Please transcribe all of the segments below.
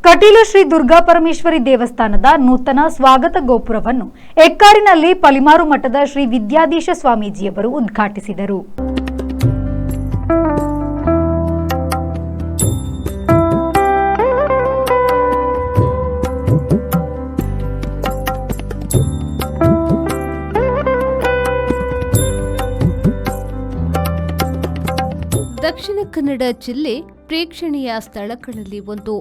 ಕಟೀಲು ಶ್ರೀ ದುರ್ಗಾ ಪರಮೇಶ್ವರಿ ದೇವಸ್ಥಾನದ ನೂತನ ಸ್ವಾಗತ ಗೋಪುರವನ್ನು ಎಕ್ಕಾರಿನಲ್ಲಿ ಪಲಿಮಾರು ಮಠದ ಶ್ರೀ ವಿದ್ಯಾಧೀಶ ಸ್ವಾಮೀಜಿಯವರು ಉದ್ಘಾಟಿಸಿದರು. ದಕ್ಷಿಣ ಕನ್ನಡ ಜಿಲ್ಲೆ ಪ್ರೇಕ್ಷಣೀಯ ಸ್ಥಳಗಳಲ್ಲಿ ಒಂದು.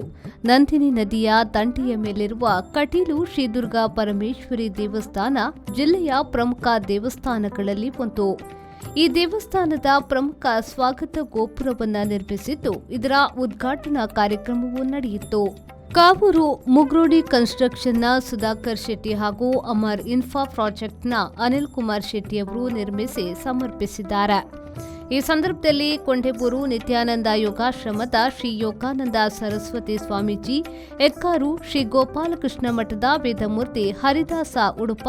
ನಂದಿನಿ ನದಿಯ ದಂಡೆಯ ಮೇಲಿರುವ ಕಟೀಲು ಶ್ರೀ ದುರ್ಗಾ ಪರಮೇಶ್ವರಿ ದೇವಸ್ಥಾನ ಜಿಲ್ಲೆಯ ಪ್ರಮುಖ ದೇವಸ್ಥಾನಗಳಲ್ಲಿ ಒಂದು. ಈ ದೇವಸ್ಥಾನದ ಪ್ರಮುಖ ಸ್ವಾಗತ ಗೋಪುರವನ್ನು ನಿರ್ಮಿಸಿದ್ದು, ಇದರ ಉದ್ಘಾಟನಾ ಕಾರ್ಯಕ್ರಮವೂ ನಡೆಯಿತು. ಕಾವೂರು ಮುಗ್ರೋಡಿ ಕನ್ಸ್ಟ್ರಕ್ಷನ್ನ ಸುಧಾಕರ್ ಶೆಟ್ಟಿ ಹಾಗೂ ಅಮರ್ ಇನ್ಫಾ ಪ್ರಾಜೆಕ್ಟ್ನ ಅನಿಲ್ ಕುಮಾರ್ ಶೆಟ್ಟಿ ಅವರು ನಿರ್ಮಿಸಿ ಸಮರ್ಪಿಸಿದ್ದಾರೆ. ಈ ಸಂದರ್ಭದಲ್ಲಿ ಕೊಂಡೆಬೂರು ನಿತ್ಯಾನಂದ ಯೋಗಾಶ್ರಮದ ಶ್ರೀ ಯೋಗಾನಂದ ಸರಸ್ವತಿ ಸ್ವಾಮೀಜಿ, ಎಕ್ಕಾರು ಶ್ರೀ ಗೋಪಾಲಕೃಷ್ಣ ಮಠದ ವೇದಮೂರ್ತಿ ಹರಿದಾಸ ಉಡುಪ,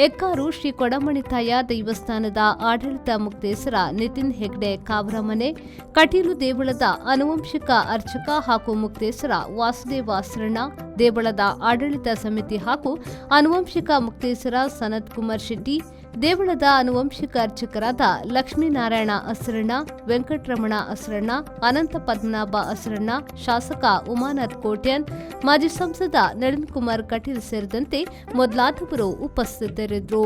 ಎಕ್ಕಾರು ಶ್ರೀ ಕೊಡಮಣಿತಾಯ ದೇವಸ್ಥಾನದ ಆಡಳಿತ ಮುಕ್ತೇಸರ ನಿತಿನ್ ಹೆಗ್ಡೆ ಕಾವರಮನೆ, ಕಟೀಲು ದೇವಳದ ಆನುವಂಶಿಕ ಅರ್ಚಕ ಹಾಗೂ ಮುಕ್ತೇಸರ ವಾಸುದೇವ ಶರಣ, ದೇವಳದ ಆಡಳಿತ ಸಮಿತಿ ಹಾಗೂ ಆನುವಂಶಿಕ ಮುಕ್ತೇಸರ ಸನತ್ ಕುಮಾರ್ ಶೆಟ್ಟಿ, ದೇವಳದ ಆನುವಂಶಿಕ ಅರ್ಚಕರಾದ ಲಕ್ಷ್ಮೀನಾರಾಯಣ ಅಸರಣ್ಣ, ವೆಂಕಟರಮಣ ಅಸರಣ್ಣ, ಅನಂತ ಪದ್ಮನಾಭ ಅಸರಣ್ಣ, ಶಾಸಕ ಉಮಾನಾಥ್ ಕೋಟ್ಯನ್, ಮಾಜಿ ಸಂಸದ ನಳಿನ್ ಕುಮಾರ್ ಕಟೀಲ್ ಸೇರಿದಂತೆ ಮೊದಲಾದವರು ಉಪಸ್ಥಿತರಿದ್ದರು.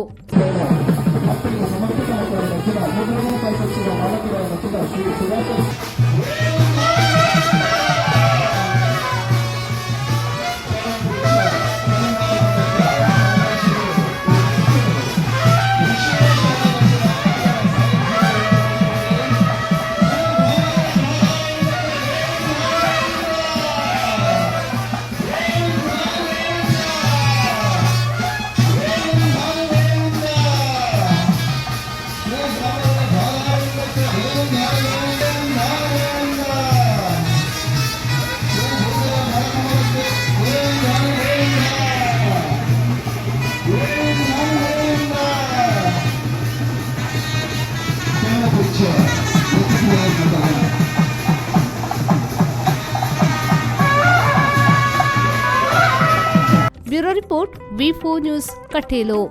Bureau report V4 news Kateel.